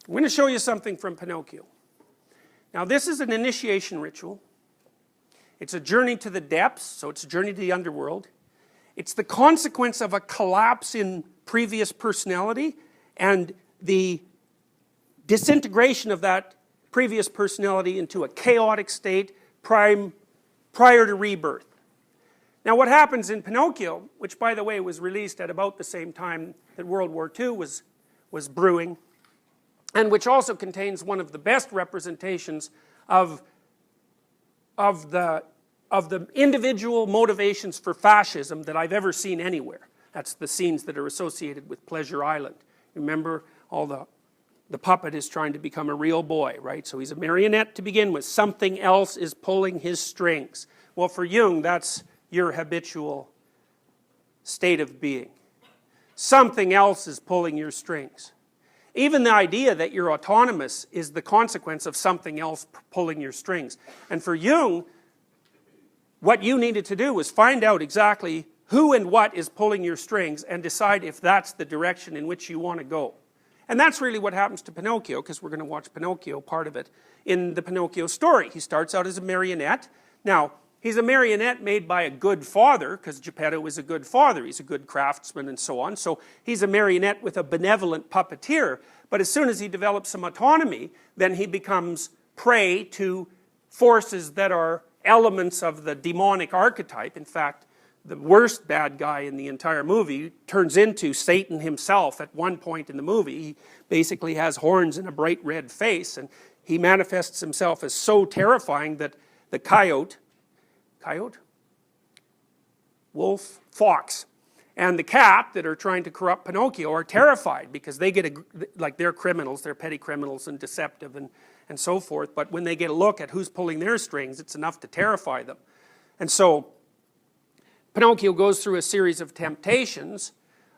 I'm going to show you something from Pinocchio. Now this is an initiation ritual. It's a journey to the depths, so it's a journey to the underworld. It's the consequence of a collapse in previous personality and the disintegration of that previous personality into a chaotic state prior to rebirth. Now what happens in Pinocchio, which by the way was released at about the same time that World War II was brewing, and which also contains one of the best representations of the individual motivations for fascism that I've ever seen anywhere. That's the scenes that are associated with Pleasure Island. Remember, all the puppet is trying to become a real boy, right? So he's a marionette to begin with. Something else is pulling his strings. Well, for Jung, that's your habitual state of being. Something else is pulling your strings. Even the idea that you're autonomous is the consequence of something else pulling your strings. And for Jung, what you needed to do was find out exactly who and what is pulling your strings and decide if that's the direction in which you want to go. And that's really what happens to Pinocchio, because we're going to watch Pinocchio, part of it, in the Pinocchio story. He starts out as a marionette. Now, he's a marionette made by a good father, because Geppetto is a good father. He's a good craftsman and so on. So he's a marionette with a benevolent puppeteer. But as soon as he develops some autonomy, then he becomes prey to forces that are elements of the demonic archetype. In fact, the worst bad guy in the entire movie turns into Satan himself at one point in the movie. He basically has horns and a bright red face, and he manifests himself as so terrifying that the coyote, wolf, fox, and the cat that are trying to corrupt Pinocchio are terrified because they get they're criminals, they're petty criminals and deceptive and so forth, but when they get a look at who's pulling their strings, it's enough to terrify them. And so Pinocchio goes through a series of temptations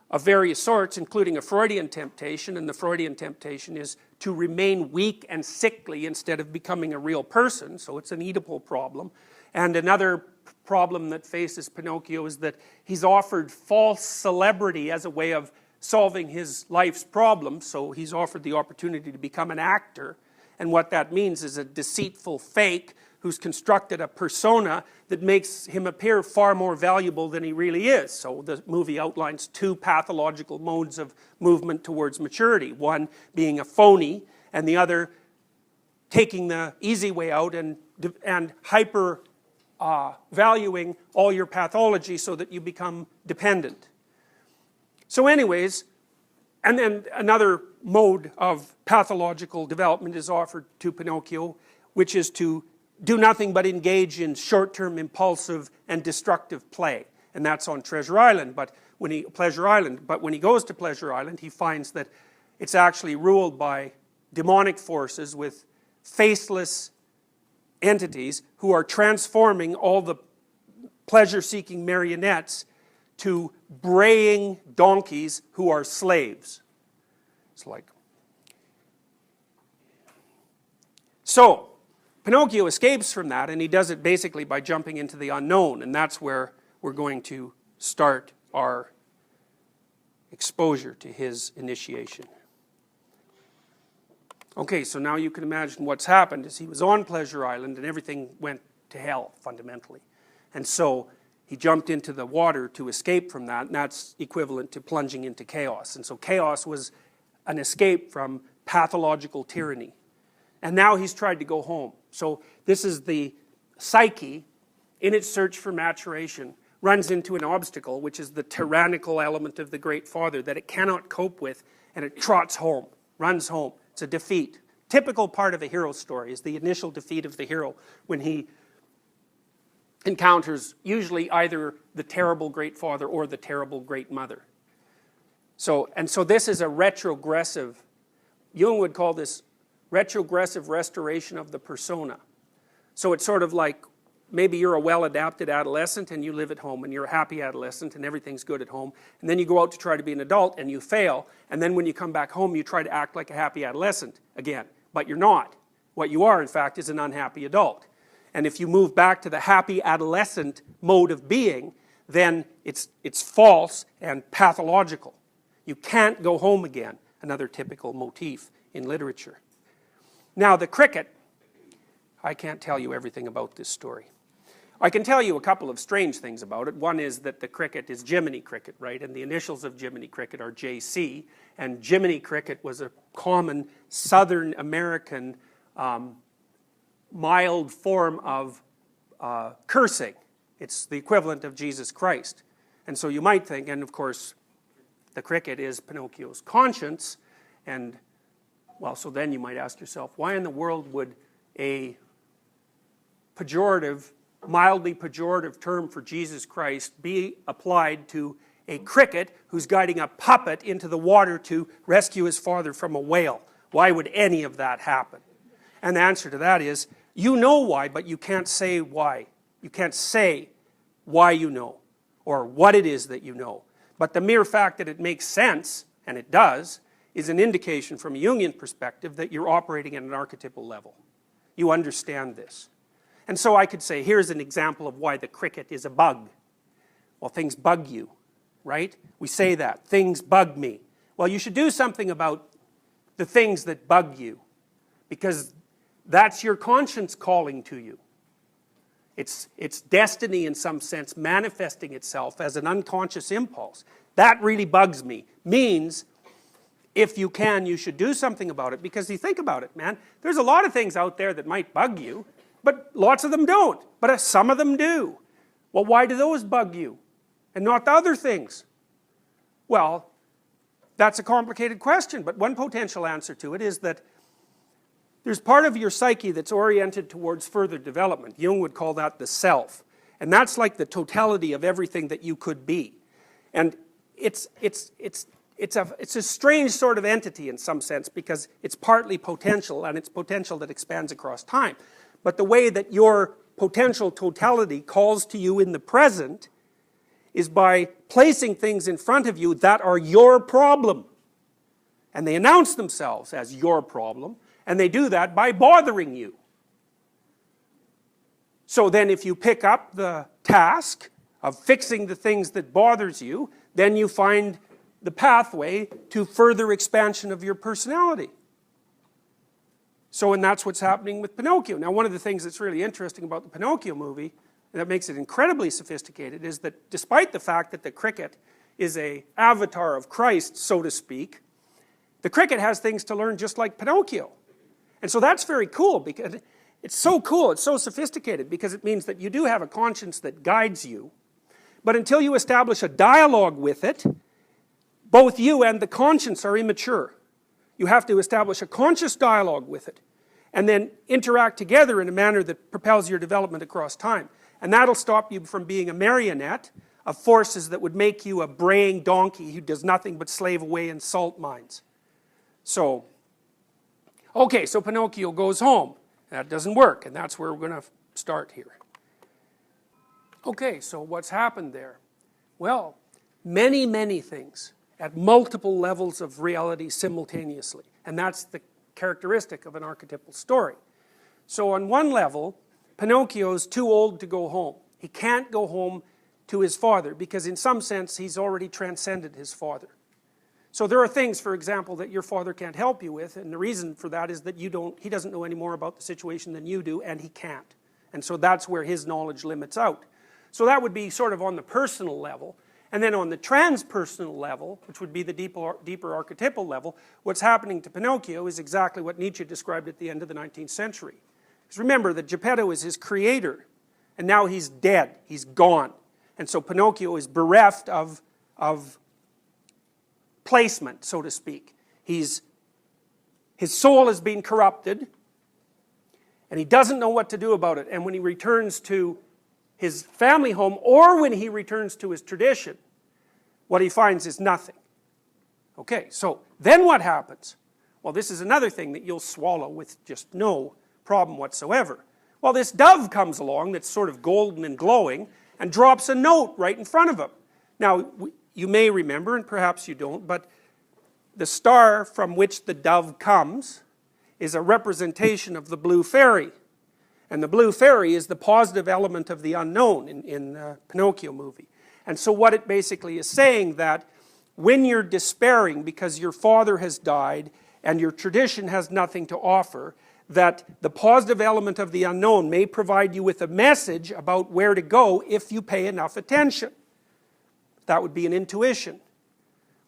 of various sorts, including a Freudian temptation, and the Freudian temptation is to remain weak and sickly instead of becoming a real person, so it's an Oedipal problem. And another problem that faces Pinocchio is that he's offered false celebrity as a way of solving his life's problems, so he's offered the opportunity to become an actor, and what that means is a deceitful fake who's constructed a persona that makes him appear far more valuable than he really is. So the movie outlines two pathological modes of movement towards maturity, one being a phony, and the other taking the easy way out and hyper valuing all your pathology so that you become dependent. So anyways, and then another mode of pathological development is offered to Pinocchio, which is to do nothing but engage in short-term impulsive and destructive play. And that's on Treasure Island, but when he goes to Pleasure Island, he finds that it's actually ruled by demonic forces with faceless entities who are transforming all the pleasure-seeking marionettes to braying donkeys who are slaves. It's like... So, Pinocchio escapes from that, and he does it basically by jumping into the unknown, and that's where we're going to start our exposure to his initiation. Okay, so now you can imagine what's happened is he was on Pleasure Island and everything went to hell, fundamentally. And so he jumped into the water to escape from that, and that's equivalent to plunging into chaos. And so chaos was an escape from pathological tyranny. And now he's tried to go home. So this is the psyche, in its search for maturation, runs into an obstacle, which is the tyrannical element of the Great Father that it cannot cope with, and it trots home, runs home. It's a defeat. Typical part of a hero story is the initial defeat of the hero when he encounters usually either the terrible Great Father or the terrible Great Mother. So this is a retrogressive, Jung would call this retrogressive restoration of the persona. So it's sort of like maybe you're a well-adapted adolescent and you live at home and you're a happy adolescent and everything's good at home, and then you go out to try to be an adult and you fail, and then when you come back home you try to act like a happy adolescent again, but you're not. What you are, in fact, is an unhappy adult. And if you move back to the happy adolescent mode of being, then it's false and pathological. You can't go home again, another typical motif in literature. Now the cricket, I can't tell you everything about this story. I can tell you a couple of strange things about it. One is that the cricket is Jiminy Cricket, right? And the initials of Jiminy Cricket are JC. And Jiminy Cricket was a common Southern American mild form of cursing. It's the equivalent of Jesus Christ. And so you might think, and of course, the cricket is Pinocchio's conscience. And, well, so then you might ask yourself, why in the world would a pejorative, mildly pejorative term for Jesus Christ be applied to a cricket who's guiding a puppet into the water to rescue his father from a whale? Why would any of that happen? And the answer to that is, you know why, but you can't say why. You can't say why you know, or what it is that you know. But the mere fact that it makes sense, and it does, is an indication from a Jungian perspective that you're operating at an archetypal level. You understand this. And so I could say, here's an example of why the cricket is a bug. Well, things bug you, right? We say that, things bug me. Well, you should do something about the things that bug you, because that's your conscience calling to you. It's destiny in some sense manifesting itself as an unconscious impulse. That really bugs me. Means, if you can, you should do something about it, because you think about it, man, there's a lot of things out there that might bug you, but lots of them don't. But some of them do. Well, why do those bug you and not the other things? Well, that's a complicated question, but one potential answer to it is that there's part of your psyche that's oriented towards further development. Jung would call that the self. And that's like the totality of everything that you could be. And it's a strange sort of entity in some sense, because it's partly potential, and it's potential that expands across time. But the way that your potential totality calls to you in the present is by placing things in front of you that are your problem. And they announce themselves as your problem, and they do that by bothering you. So then if you pick up the task of fixing the things that bothers you, then you find the pathway to further expansion of your personality. So, and that's what's happening with Pinocchio. Now, one of the things that's really interesting about the Pinocchio movie, and that makes it incredibly sophisticated, is that despite the fact that the cricket is an avatar of Christ, so to speak, the cricket has things to learn just like Pinocchio. And so that's very cool, because it's so cool, it's so sophisticated, because it means that you do have a conscience that guides you, but until you establish a dialogue with it, both you and the conscience are immature. You have to establish a conscious dialogue with it, and then interact together in a manner that propels your development across time. And that'll stop you from being a marionette of forces that would make you a braying donkey who does nothing but slave away in salt mines. So, okay, so Pinocchio goes home. That doesn't work, and that's where we're going to start here. Okay, so what's happened there? Well, many, many things at multiple levels of reality simultaneously. And that's the characteristic of an archetypal story. So on one level, Pinocchio's too old to go home. He can't go home to his father, because in some sense he's already transcended his father. So there are things, for example, that your father can't help you with, and the reason for that is that he doesn't know any more about the situation than you do, and he can't. And so that's where his knowledge limits out. So that would be sort of on the personal level. And then on the transpersonal level, which would be the deeper archetypal level, what's happening to Pinocchio is exactly what Nietzsche described at the end of the 19th century. Because remember that Geppetto is his creator, and now he's dead, he's gone. And so Pinocchio is bereft of placement, so to speak. His soul has been corrupted, and he doesn't know what to do about it. And when he returns to his family home, or when he returns to his tradition, what he finds is nothing. Okay, so then what happens? Well, this is another thing that you'll swallow with just no problem whatsoever. Well, this dove comes along that's sort of golden and glowing and drops a note right in front of him. Now, you may remember, and perhaps you don't, but the star from which the dove comes is a representation of the blue fairy. And the blue fairy is the positive element of the unknown in the Pinocchio movie. And so what it basically is saying, that when you're despairing because your father has died and your tradition has nothing to offer, that the positive element of the unknown may provide you with a message about where to go if you pay enough attention. That would be an intuition.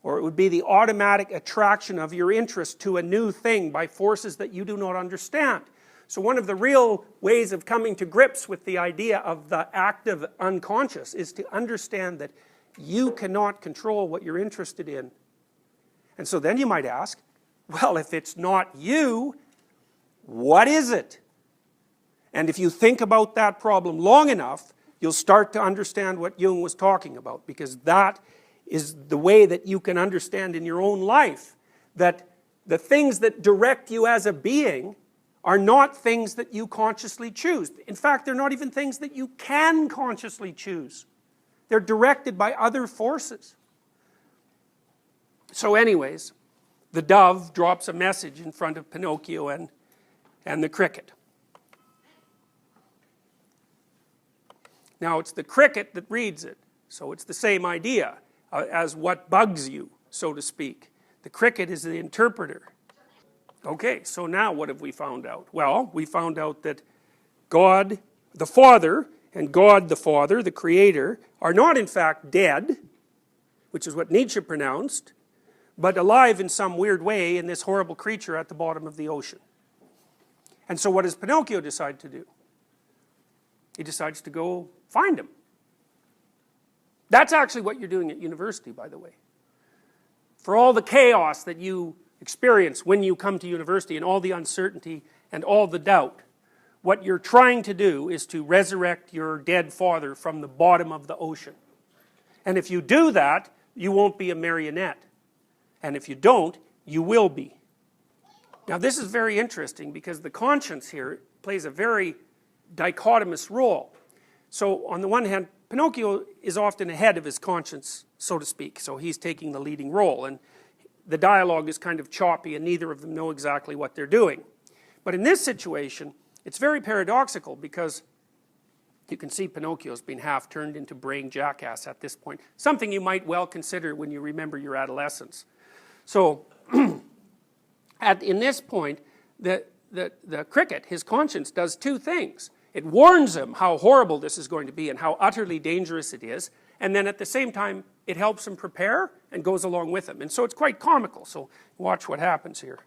Or it would be the automatic attraction of your interest to a new thing by forces that you do not understand. So one of the real ways of coming to grips with the idea of the active unconscious is to understand that you cannot control what you're interested in. And so then you might ask, well, if it's not you, what is it? And if you think about that problem long enough, you'll start to understand what Jung was talking about, because that is the way that you can understand in your own life that the things that direct you as a being are not things that you consciously choose. In fact, they're not even things that you can consciously choose. They're directed by other forces. So anyways, the dove drops a message in front of Pinocchio and the cricket. Now it's the cricket that reads it, so it's the same idea as what bugs you, so to speak. The cricket is the interpreter. Okay, so now what have we found out? Well, we found out that God the Father and God the Father, the Creator, are not in fact dead, which is what Nietzsche pronounced, but alive in some weird way in this horrible creature at the bottom of the ocean. And so what does Pinocchio decide to do? He decides to go find him. That's actually what you're doing at university, by the way. For all the chaos that you experience when you come to university and all the uncertainty and all the doubt, what you're trying to do is to resurrect your dead father from the bottom of the ocean. And if you do that, you won't be a marionette. And if you don't, you will be. Now this is very interesting because the conscience here plays a very dichotomous role. So on the one hand, Pinocchio is often ahead of his conscience, so to speak, so he's taking the leading role, and the dialogue is kind of choppy and neither of them know exactly what they're doing. But in this situation, it's very paradoxical because you can see Pinocchio's been half turned into brain jackass at this point, something you might well consider when you remember your adolescence. So in this point, the cricket, his conscience, does two things. It warns him how horrible this is going to be and how utterly dangerous it is, and then at the same time it helps him prepare and goes along with him. And so it's quite comical, so watch what happens here.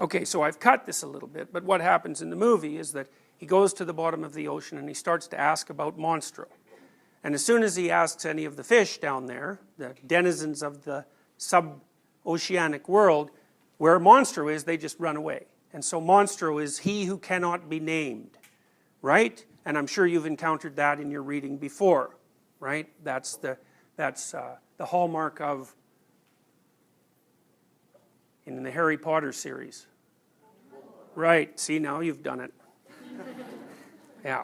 Okay, so I've cut this a little bit, but what happens in the movie is that he goes to the bottom of the ocean and he starts to ask about Monstro. And as soon as he asks any of the fish down there, the denizens of the sub-oceanic world, where Monstro is, they just run away. And so Monstro is he who cannot be named. Right? And I'm sure you've encountered that in your reading before, right? That's the hallmark of, in the Harry Potter series. Right, see, now you've done it. Yeah.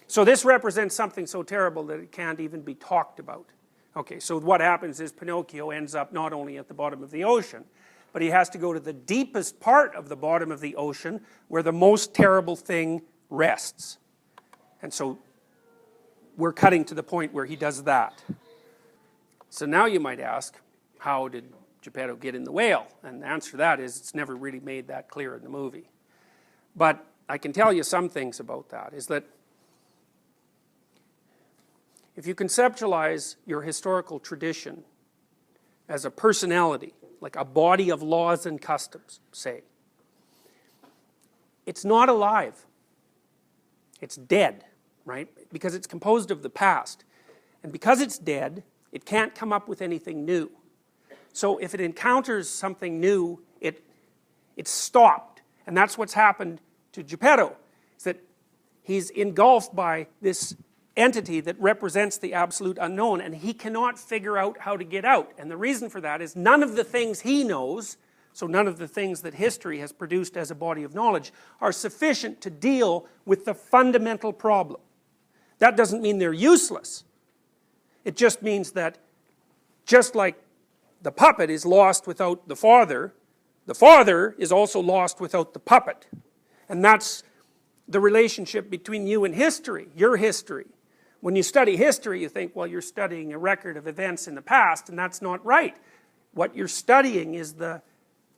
So this represents something so terrible that it can't even be talked about. Okay, so what happens is Pinocchio ends up not only at the bottom of the ocean, but he has to go to the deepest part of the bottom of the ocean where the most terrible thing rests. And so we're cutting to the point where he does that. So now you might ask, how did Geppetto get in the whale? And the answer to that is it's never really made that clear in the movie. But I can tell you some things about that, is that if you conceptualize your historical tradition as a personality, like a body of laws and customs, say, it's not alive. It's dead, right? Because it's composed of the past. And because it's dead, it can't come up with anything new. So if it encounters something new, it's stopped. And that's what's happened to Geppetto, is that he's engulfed by this entity that represents the absolute unknown, and he cannot figure out how to get out. And the reason for that is none of the things he knows, so none of the things that history has produced as a body of knowledge, are sufficient to deal with the fundamental problem. That doesn't mean they're useless. It just means that just like the puppet is lost without the father is also lost without the puppet. And that's the relationship between you and history, your history. When you study history, you think, well, you're studying a record of events in the past, and that's not right. What you're studying is the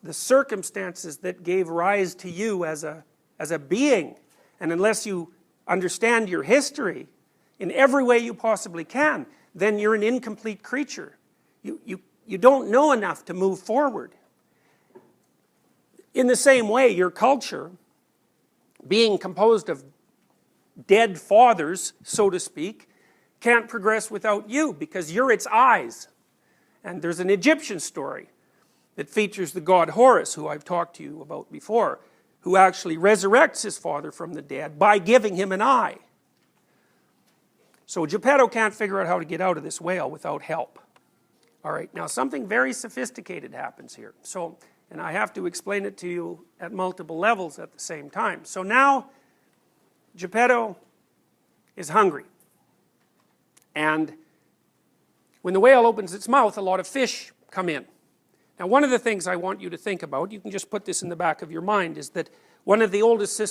the circumstances that gave rise to you as a being. And unless you understand your history in every way you possibly can, then you're an incomplete creature. You don't know enough to move forward. In the same way, your culture, being composed of dead fathers, so to speak, can't progress without you because you're its eyes. And there's an Egyptian story that features the god Horus, who I've talked to you about before, who actually resurrects his father from the dead by giving him an eye. So Geppetto can't figure out how to get out of this whale without help. All right, now something very sophisticated happens here. And I have to explain it to you at multiple levels at the same time. So now, Geppetto is hungry. And when the whale opens its mouth, a lot of fish come in. Now, one of the things I want you to think about, you can just put this in the back of your mind, is that one of the oldest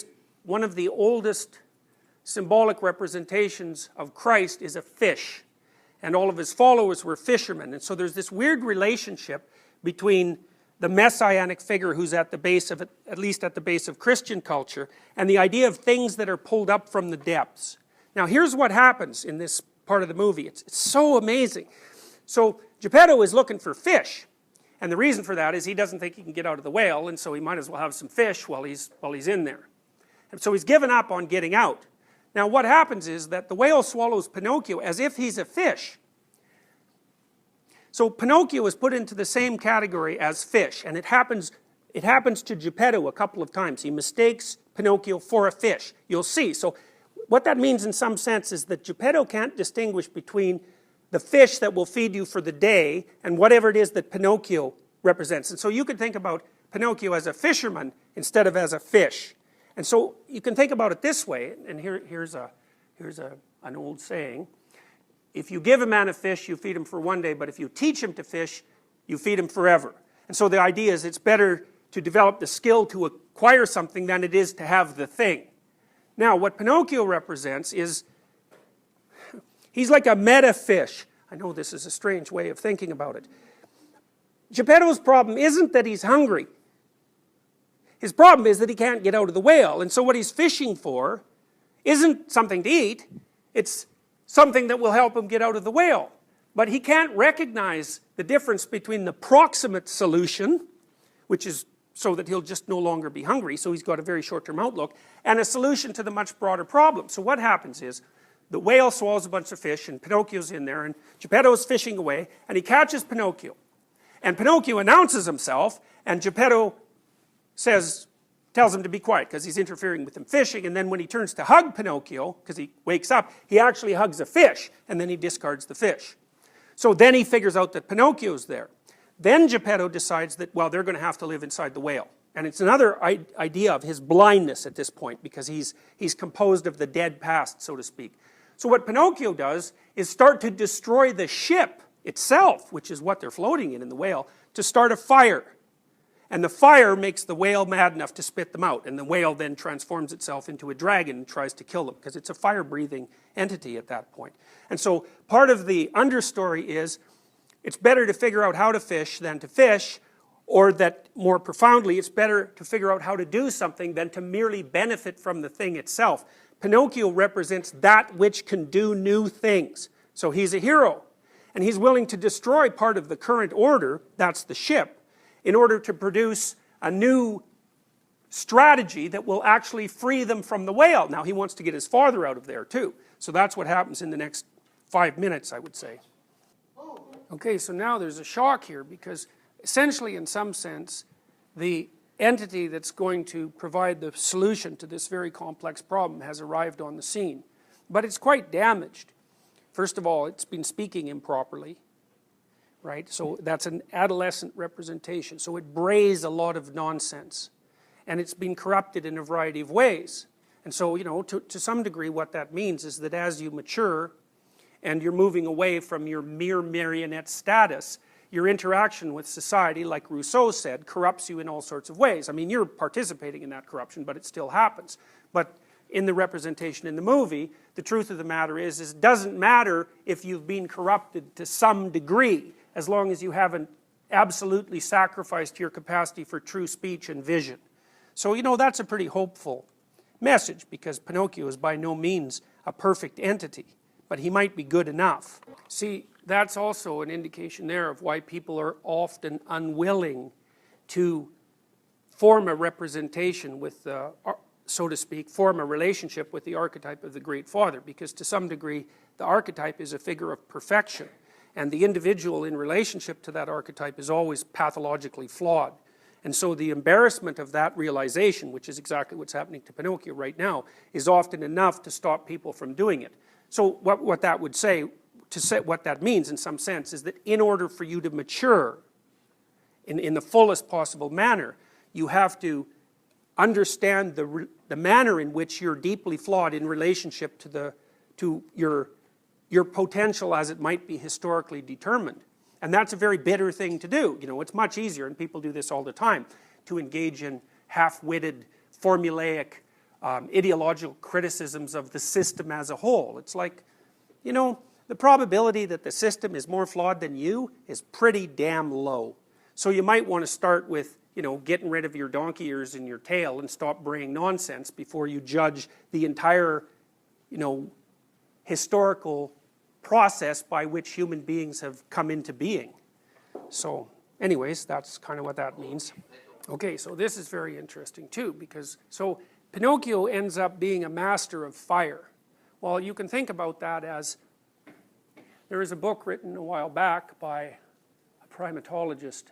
symbolic representations of Christ is a fish. And all of his followers were fishermen. And so there's this weird relationship between the messianic figure who's at the base of, at least at the base of Christian culture, and the idea of things that are pulled up from the depths. Now here's what happens in this part of the movie. It's so amazing. So Geppetto is looking for fish. And the reason for that is he doesn't think he can get out of the whale, and so he might as well have some fish while he's in there. And so he's given up on getting out. Now what happens is that the whale swallows Pinocchio as if he's a fish. So Pinocchio is put into the same category as fish, and it happens to Geppetto a couple of times. He mistakes Pinocchio for a fish. You'll see. So what that means in some sense is that Geppetto can't distinguish between the fish that will feed you for the day and whatever it is that Pinocchio represents. And so you can think about Pinocchio as a fisherman instead of as a fish. And so you can think about it this way, and here's an old saying. If you give a man a fish, you feed him for one day, but if you teach him to fish, you feed him forever. And so the idea is it's better to develop the skill to acquire something than it is to have the thing. Now, what Pinocchio represents is, he's like a meta fish. I know this is a strange way of thinking about it. Geppetto's problem isn't that he's hungry. His problem is that he can't get out of the whale. And so what he's fishing for isn't something to eat. It's something that will help him get out of the whale. But he can't recognize the difference between the proximate solution, which is so that he'll just no longer be hungry, so he's got a very short-term outlook, and a solution to the much broader problem. So what happens is, the whale swallows a bunch of fish, and Pinocchio's in there, and Geppetto's fishing away, and he catches Pinocchio. And Pinocchio announces himself, and Geppetto tells him to be quiet, because he's interfering with him fishing, and then when he turns to hug Pinocchio, because he wakes up, he actually hugs a fish, and then he discards the fish. So then he figures out that Pinocchio's there. Then Geppetto decides that, well, they're going to have to live inside the whale. And it's another idea of his blindness at this point, because he's composed of the dead past, so to speak. So what Pinocchio does is start to destroy the ship itself, which is what they're floating in the whale, to start a fire. And the fire makes the whale mad enough to spit them out, and the whale then transforms itself into a dragon and tries to kill them, because it's a fire-breathing entity at that point. And so part of the understory is, it's better to figure out how to fish than to fish, or that more profoundly, it's better to figure out how to do something than to merely benefit from the thing itself. Pinocchio represents that which can do new things. So he's a hero, and he's willing to destroy part of the current order, that's the ship, in order to produce a new strategy that will actually free them from the whale. Now he wants to get his father out of there too. So that's what happens in the next 5 minutes, I would say. Okay, so now there's a shock here, because essentially, in some sense, the entity that's going to provide the solution to this very complex problem has arrived on the scene. But it's quite damaged. First of all, it's been speaking improperly, right? So that's an adolescent representation. So it brays a lot of nonsense. And it's been corrupted in a variety of ways. And so, you know, to some degree, what that means is that as you mature, and you're moving away from your mere marionette status, your interaction with society, like Rousseau said, corrupts you in all sorts of ways. I mean, you're participating in that corruption, but it still happens. But in the representation in the movie, the truth of the matter is it doesn't matter if you've been corrupted to some degree, as long as you haven't absolutely sacrificed your capacity for true speech and vision. So, you know, that's a pretty hopeful message, because Pinocchio is by no means a perfect entity, but he might be good enough. See, that's also an indication there of why people are often unwilling to form a representation with so to speak, form a relationship with the archetype of the Great Father, because to some degree the archetype is a figure of perfection, and the individual in relationship to that archetype is always pathologically flawed. And so the embarrassment of that realization, which is exactly what's happening to Pinocchio right now, is often enough to stop people from doing it. So what that would say, what that means in some sense, is that in order for you to mature in the fullest possible manner, you have to understand the manner in which you're deeply flawed in relationship to your potential as it might be historically determined. And that's a very bitter thing to do. You know, it's much easier, and people do this all the time, to engage in half-witted, formulaic, ideological criticisms of the system as a whole. It's like, you know, the probability that the system is more flawed than you is pretty damn low. So you might want to start with, you know, getting rid of your donkey ears and your tail and stop braying nonsense before you judge the entire, you know, historical process by which human beings have come into being. So anyways, that's kind of what that means. Okay, so this is very interesting too, because so Pinocchio ends up being a master of fire. Well, you can think about that as, there is a book written a while back by a primatologist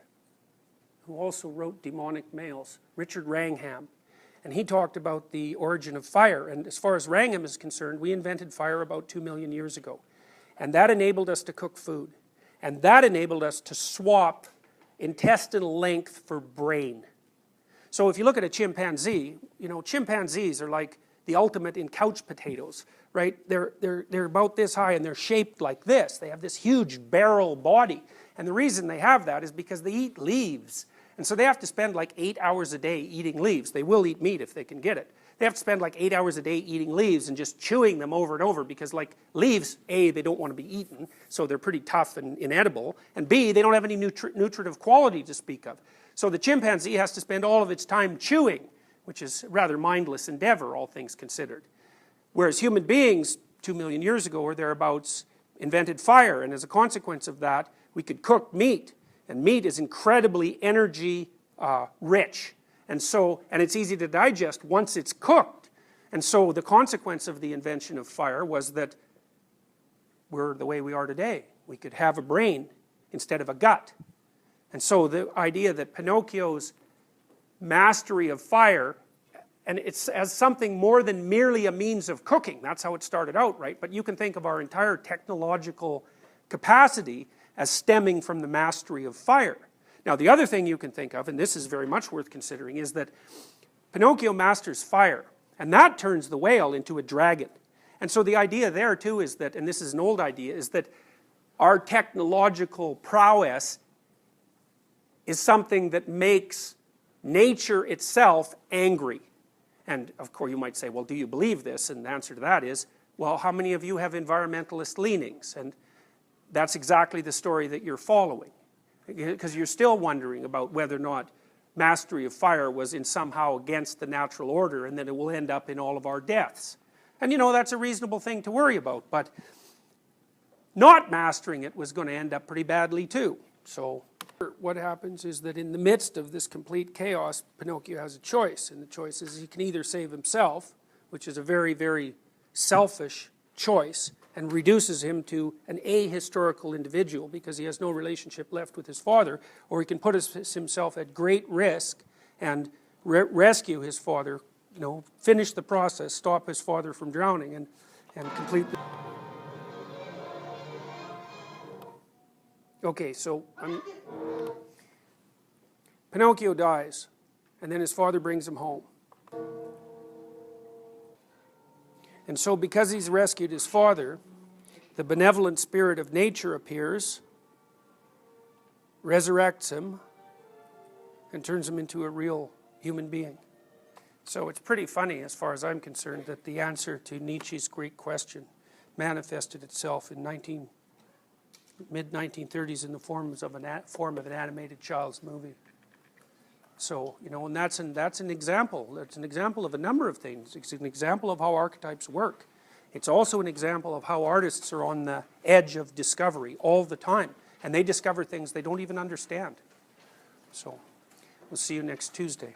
who also wrote Demonic Males, Richard Wrangham, and he talked about the origin of fire. And as far as Wrangham is concerned, we invented fire about 2 million years ago. And that enabled us to cook food. And that enabled us to swap intestinal length for brain. So if you look at a chimpanzee, you know, chimpanzees are like the ultimate in couch potatoes, right? They're about this high and they're shaped like this. They have this huge barrel body. And the reason they have that is because they eat leaves. And so they have to spend like 8 hours a day eating leaves. They will eat meat if they can get it. They have to spend like 8 hours a day eating leaves and just chewing them over and over, because like leaves, A, they don't want to be eaten, so they're pretty tough and inedible, and B, they don't have any nutritive quality to speak of. So the chimpanzee has to spend all of its time chewing, which is a rather mindless endeavor, all things considered. Whereas human beings, 2 million years ago or thereabouts, invented fire, and as a consequence of that, we could cook meat, and meat is incredibly energy rich. And it's easy to digest once it's cooked. And so the consequence of the invention of fire was that we're the way we are today. We could have a brain instead of a gut. And so the idea that Pinocchio's mastery of fire, and it's as something more than merely a means of cooking. That's how it started out, right? But you can think of our entire technological capacity as stemming from the mastery of fire. Now, the other thing you can think of, and this is very much worth considering, is that Pinocchio masters fire, and that turns the whale into a dragon. And so the idea there, too, is that, and this is an old idea, is that our technological prowess is something that makes nature itself angry. And, of course, you might say, well, do you believe this? And the answer to that is, well, how many of you have environmentalist leanings? And that's exactly the story that you're following. Because you're still wondering about whether or not mastery of fire was in somehow against the natural order, and that it will end up in all of our deaths. And you know, that's a reasonable thing to worry about, but not mastering it was going to end up pretty badly too. So what happens is that in the midst of this complete chaos, Pinocchio has a choice, and the choice is he can either save himself, which is a very, very selfish choice, and reduces him to an ahistorical individual because he has no relationship left with his father, or he can put himself at great risk and rescue his father, you know, finish the process, stop his father from drowning, and complete the... Okay, so Pinocchio dies, and then his father brings him home. And so because he's rescued his father, the benevolent spirit of nature appears, resurrects him, and turns him into a real human being. So it's pretty funny, as far as I'm concerned, that the answer to Nietzsche's great question manifested itself in 19 mid-1930s in the form of an animated child's movie. So, you know, and that's an example. That's an example of a number of things. It's an example of how archetypes work. It's also an example of how artists are on the edge of discovery all the time. And they discover things they don't even understand. So, we'll see you next Tuesday.